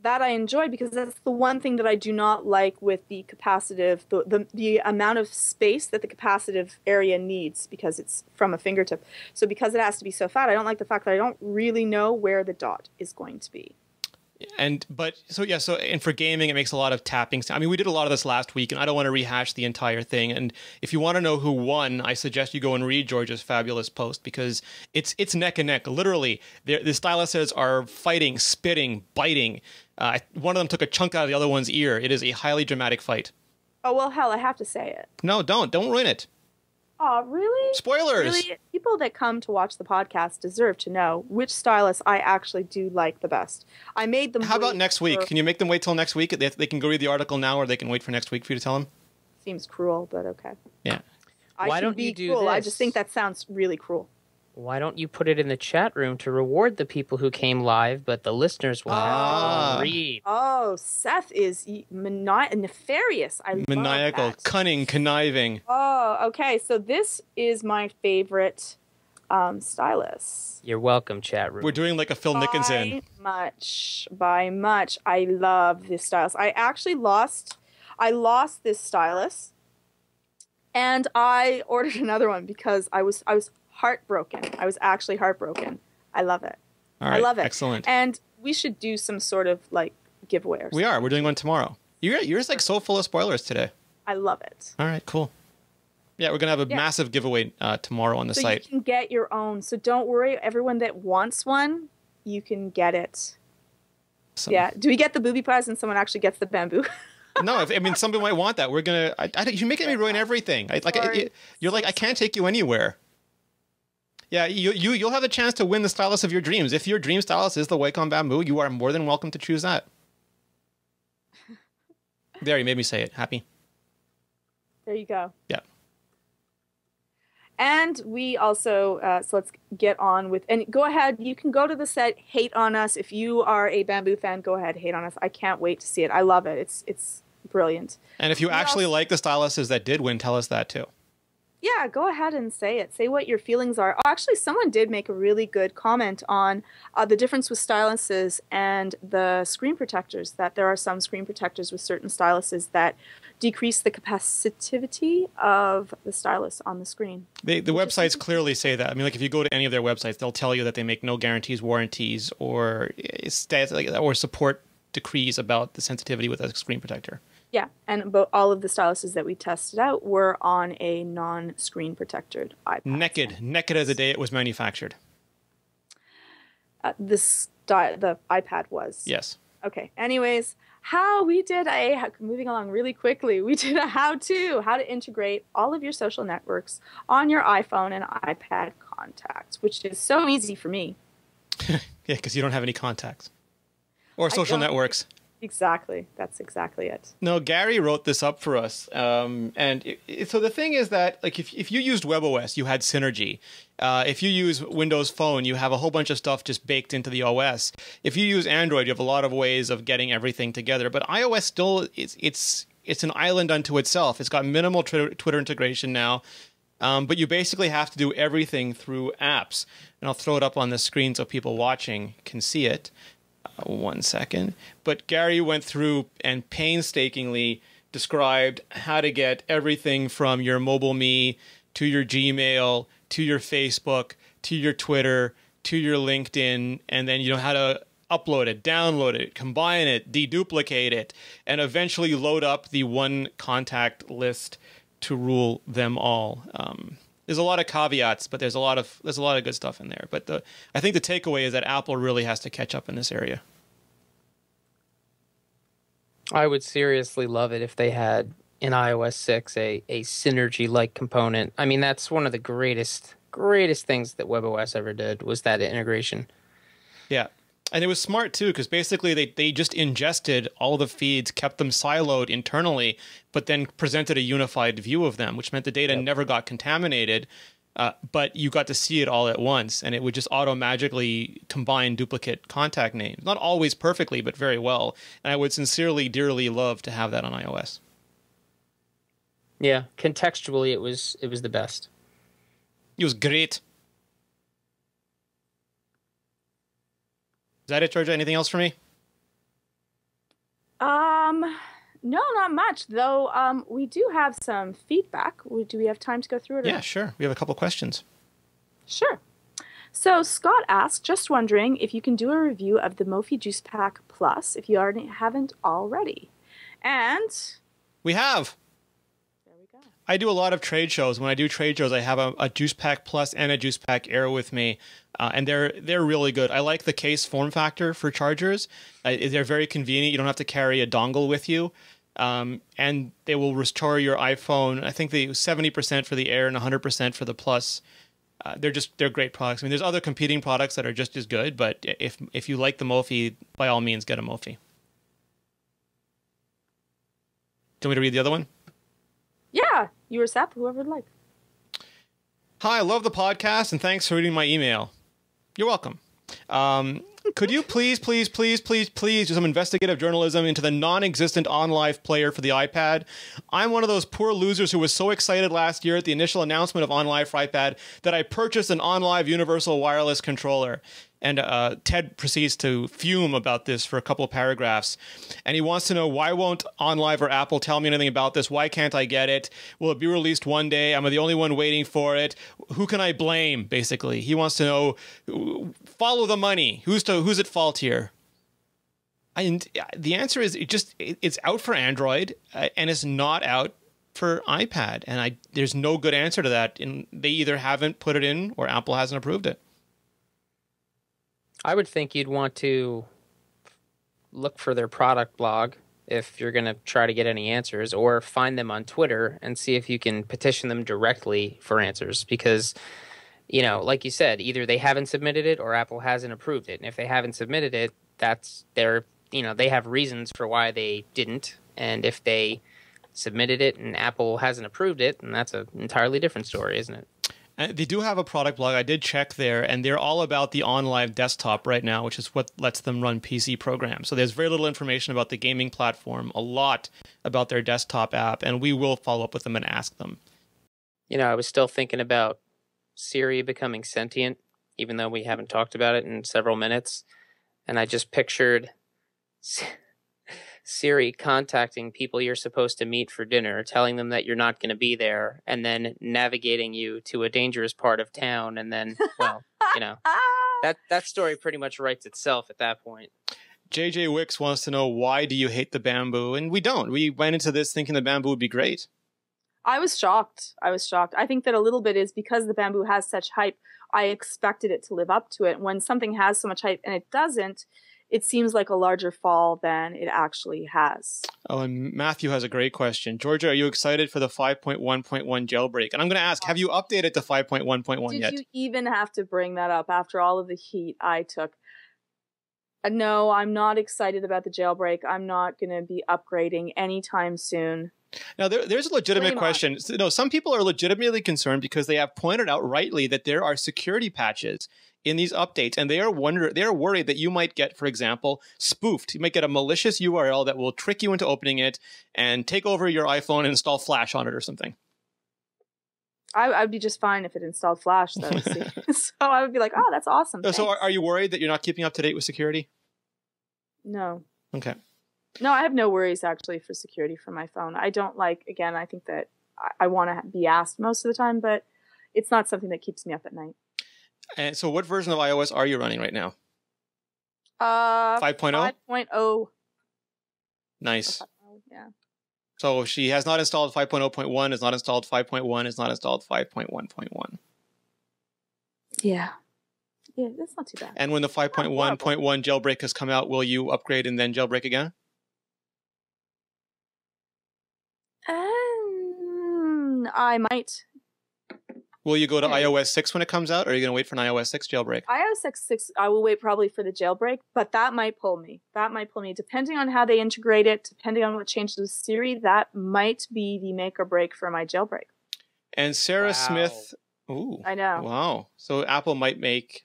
That I enjoy, because that's the one thing that I do not like with the capacitive, the amount of space that the capacitive area needs, because it's from a fingertip. So because it has to be so fat, I don't like the fact that I don't really know where the dot is going to be. And for gaming, it makes a lot of tapping. I mean, we did a lot of this last week, and I don't want to rehash the entire thing. And if you want to know who won, I suggest you go and read George's fabulous post, because it's neck and neck. Literally, the styluses are fighting, spitting, biting. One of them took a chunk out of the other one's ear. It is a highly dramatic fight. Oh, well, hell, I have to say it. No, don't ruin it. Oh, really? Spoilers! Really? People that come to watch the podcast deserve to know which stylus I actually do like the best. I made them. How about next week? Can you make them wait till next week? They can go read the article now, or they can wait for next week for you to tell them? Seems cruel, but okay. Yeah. Why don't you do this? I just think that sounds really cruel. Why don't you put it in the chat room to reward the people who came live, but the listeners will have to read? Oh, Seth is nefarious. Maniacal, love that. Cunning, conniving. Oh, okay. So this is my favorite stylus. You're welcome, chat room. We're doing like a Phil Nickinson. By much. I love this stylus. I actually lost this stylus, and I ordered another one because I was heartbroken. I was actually heartbroken. I love it. All right, I love it. Excellent. And we should do some sort of like giveaway or something. We are. We're doing one tomorrow. You're just like so full of spoilers today. I love it. All right, cool. Yeah, we're going to have a massive giveaway tomorrow on the site. So you can get your own. So don't worry. Everyone that wants one, you can get it. Yeah. Do we get the booby prize and someone actually gets the Bamboo? No, somebody might want that. We're going to... You're making me ruin everything. You're like, I can't take you anywhere. Yeah, you'll have a chance to win the stylus of your dreams. If your dream stylus is the Wacom Bamboo, you are more than welcome to choose that. There, you made me say it. Happy? There you go. Yeah. And we also, so let's get on with, and go ahead, you can go to the set, hate on us. If you are a Bamboo fan, go ahead, hate on us. I can't wait to see it. I love it. It's brilliant. And if you actually like the styluses that did win, tell us that too. Yeah, go ahead and say it. Say what your feelings are. Actually, someone did make a really good comment on the difference with styluses and the screen protectors, that there are some screen protectors with certain styluses that decrease the capacitivity of the stylus on the screen. The websites clearly say that. I mean, like if you go to any of their websites, they'll tell you that they make no guarantees, warranties, or support decrees about the sensitivity with a screen protector. Yeah, and all of the styluses that we tested out were on a non-screen protected iPad. Naked as the day it was manufactured. The iPad was. Yes. Okay. Anyways, moving along really quickly, we did a how to integrate all of your social networks on your iPhone and iPad contacts, which is so easy for me. Yeah, because you don't have any contacts. Or social networks. Exactly. That's exactly it. No, Gary wrote this up for us. So the thing is that, like, if you used WebOS, you had Synergy. If you use Windows Phone, you have a whole bunch of stuff just baked into the OS. If you use Android, you have a lot of ways of getting everything together. But iOS still, it's an island unto itself. It's got minimal Twitter integration now. But you basically have to do everything through apps. And I'll throw it up on the screen so people watching can see it. 1 second. But Gary went through and painstakingly described how to get everything from your mobile me to your Gmail to your Facebook to your Twitter to your LinkedIn, and then you know how to upload it, download it, combine it, deduplicate it, and eventually load up the one contact list to rule them all. There's a lot of caveats, but there's a lot of good stuff in there. But I think the takeaway is that Apple really has to catch up in this area. I would seriously love it if they had in iOS 6 a synergy-like component. I mean, that's one of the greatest things that WebOS ever did, was that integration. Yeah. And it was smart, too, because basically they just ingested all the feeds, kept them siloed internally, but then presented a unified view of them, which meant the data never got contaminated, but you got to see it all at once, and it would just auto-magically combine duplicate contact names. Not always perfectly, but very well. And I would sincerely, dearly love to have that on iOS. Yeah, contextually, it was the best. It was great. Is that it, Georgia? Anything else for me? No, not much. Though we do have some feedback. Do we have time to go through it? Yeah, sure. We have a couple questions. Sure. So Scott asked, just wondering if you can do a review of the Mophie Juice Pack Plus if you haven't already. And we have. There we go. I do a lot of trade shows. When I do trade shows, I have a Juice Pack Plus and a Juice Pack Air with me, and they're really good. I like the case form factor for chargers. They're very convenient. You don't have to carry a dongle with you, and they will restore your iPhone. I think they 70% for the Air and 100% for the Plus. They're great products. I mean, there's other competing products that are just as good, but if you like the Mophie, by all means, get a Mophie. Do you want me to read the other one? Yeah, you or Seth, whoever would like. Hi, I love the podcast, and thanks for reading my email. You're welcome. Could you please do some investigative journalism into the non-existent OnLive player for the iPad? I'm one of those poor losers who was so excited last year at the initial announcement of OnLive for iPad that I purchased an OnLive Universal Wireless Controller. And Ted proceeds to fume about this for a couple of paragraphs. And he wants to know, why won't OnLive or Apple tell me anything about this? Why can't I get it? Will it be released one day? Am I the only one waiting for it? Who can I blame, basically? He wants to know, follow the money. Who's at fault here? And the answer is it's out for Android, and it's not out for iPad. And there's no good answer to that. And they either haven't put it in or Apple hasn't approved it. I would think you'd want to look for their product blog if you're going to try to get any answers, or find them on Twitter and see if you can petition them directly for answers. Because, you know, like you said, either they haven't submitted it or Apple hasn't approved it. And if they haven't submitted it, that's they have reasons for why they didn't. And if they submitted it and Apple hasn't approved it, then that's an entirely different story, isn't it? They do have a product blog. I did check there, and they're all about the OnLive desktop right now, which is what lets them run PC programs. So there's very little information about the gaming platform, a lot about their desktop app, and we will follow up with them and ask them. You know, I was still thinking about Siri becoming sentient, even though we haven't talked about it in several minutes. And I just pictured Siri contacting people you're supposed to meet for dinner, telling them that you're not going to be there, and then navigating you to a dangerous part of town. And then, well, you know, that story pretty much writes itself at that point. JJ Wicks wants to know, why do you hate the Bamboo? And we don't. We went into this thinking the Bamboo would be great. I was shocked. I think that a little bit is because the Bamboo has such hype. I expected it to live up to it. When something has so much hype and it doesn't, it seems like a larger fall than it actually has. Oh, and Matthew has a great question. Georgia, are you excited for the 5.1.1 jailbreak? And I'm going to ask, have you updated to 5.1.1 yet? Did you even have to bring that up after all of the heat I took? No, I'm not excited about the jailbreak. I'm not going to be upgrading anytime soon. Now, there's a legitimate question. No, some people are legitimately concerned because they have pointed out rightly that there are security patches in these updates, and they are worried that you might get, for example, spoofed. You might get a malicious URL that will trick you into opening it and take over your iPhone and install Flash on it or something. I'd be just fine if it installed Flash, though. So I would be like, oh, that's awesome. So are you worried that you're not keeping up to date with security? No. Okay. No, I have no worries, actually, for security for my phone. I don't again, I think that I want to be asked most of the time, but it's not something that keeps me up at night. And so what version of iOS are you running right now? 5.0? 5.0. Nice. Yeah. So she has not installed 5.0.1, has not installed 5.1, has not installed 5.1.1. Yeah. Yeah, that's not too bad. And when the 5.1.1 jailbreak has come out, will you upgrade and then jailbreak again? I might. Will you go to iOS 6 when it comes out, or are you going to wait for an iOS 6 jailbreak? iOS 6, I will wait probably for the jailbreak, but that might pull me. Depending on how they integrate it, depending on what changes to Siri, that might be the make or break for my jailbreak. And Sarah Smith... Ooh. I know. Wow. So Apple might make,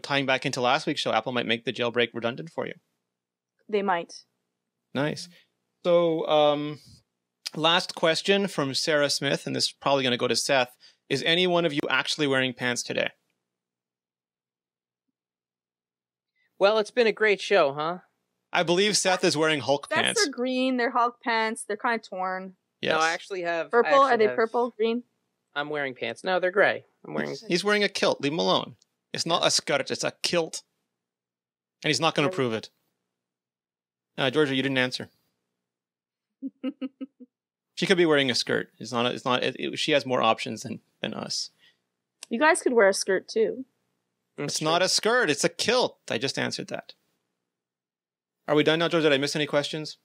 tying back into last week's show, Apple might make the jailbreak redundant for you. They might. Nice. So, last question from Sarah Smith, and this is probably going to go to Seth. Is any one of you actually wearing pants today? Well, it's been a great show, huh? I believe Seth is wearing Hulk pants. They're green. They're Hulk pants. They're kind of torn. Yes. No, I actually have... Purple? Are they purple? Green? I'm wearing pants. No, they're gray. He's wearing a kilt. Leave him alone. It's not a skirt. It's a kilt. And he's not going to prove it. Georgia, you didn't answer. She could be wearing a skirt. She has more options than us. You guys could wear a skirt too. It's not a skirt. It's a kilt. I just answered that. Are we done now, Georgia? Did I miss any questions?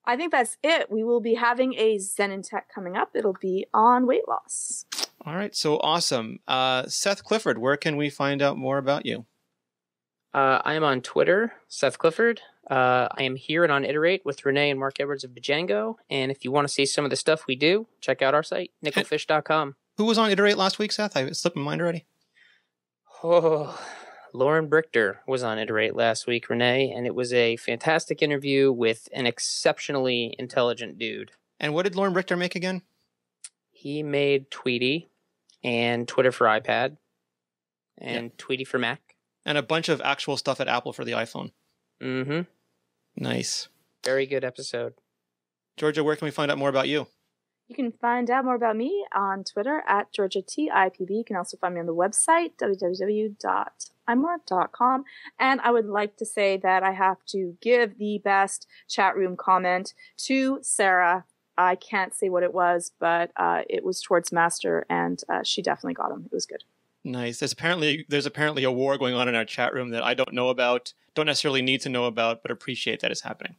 I think that's it. We will be having a Zen in Tech coming up. It'll be on weight loss. All right. So awesome. Seth Clifford, where can we find out more about you? I am on Twitter, Seth Clifford. I am here and on Iterate with Rene and Mark Edwards of Django. And if you want to see some of the stuff we do, check out our site, nickelfish.com. Who was on Iterate last week, Seth? I slipped my mind already. Oh, Lauren Brichter was on Iterate last week, Rene, and it was a fantastic interview with an exceptionally intelligent dude. And what did Lauren Brichter make again? He made Tweety and Twitter for iPad and Tweety for Mac. And a bunch of actual stuff at Apple for the iPhone. Mm-hmm. Nice. Very good episode. Georgia, where can we find out more about you? You can find out more about me on Twitter at GeorgiaTIPB. You can also find me on the website, www.imore.com. And I would like to say that I have to give the best chat room comment to Sarah. I can't say what it was, but it was towards Master, and she definitely got him. It was good. Nice. There's apparently a war going on in our chat room that I don't know about, don't necessarily need to know about, but appreciate that it's happening.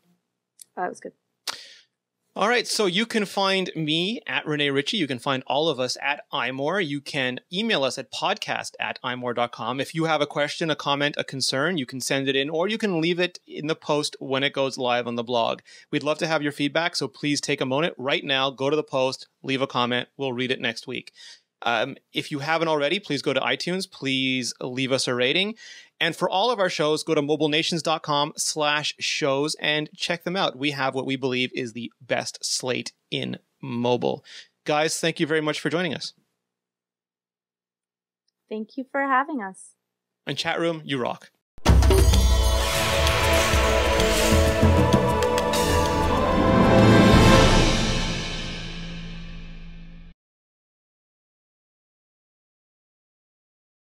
That was good. All right, so you can find me at Rene Ritchie. You can find all of us at iMore. You can email us at podcast@imore.com. If you have a question, a comment, a concern, you can send it in, or you can leave it in the post when it goes live on the blog. We'd love to have your feedback, so please take a moment right now, go to the post, leave a comment. We'll read it next week. If you haven't already, please go to iTunes. Please leave us a rating. And for all of our shows, go to mobilenations.com/shows and check them out. We have what we believe is the best slate in mobile. Guys, thank you very much for joining us. Thank you for having us. And chat room, you rock.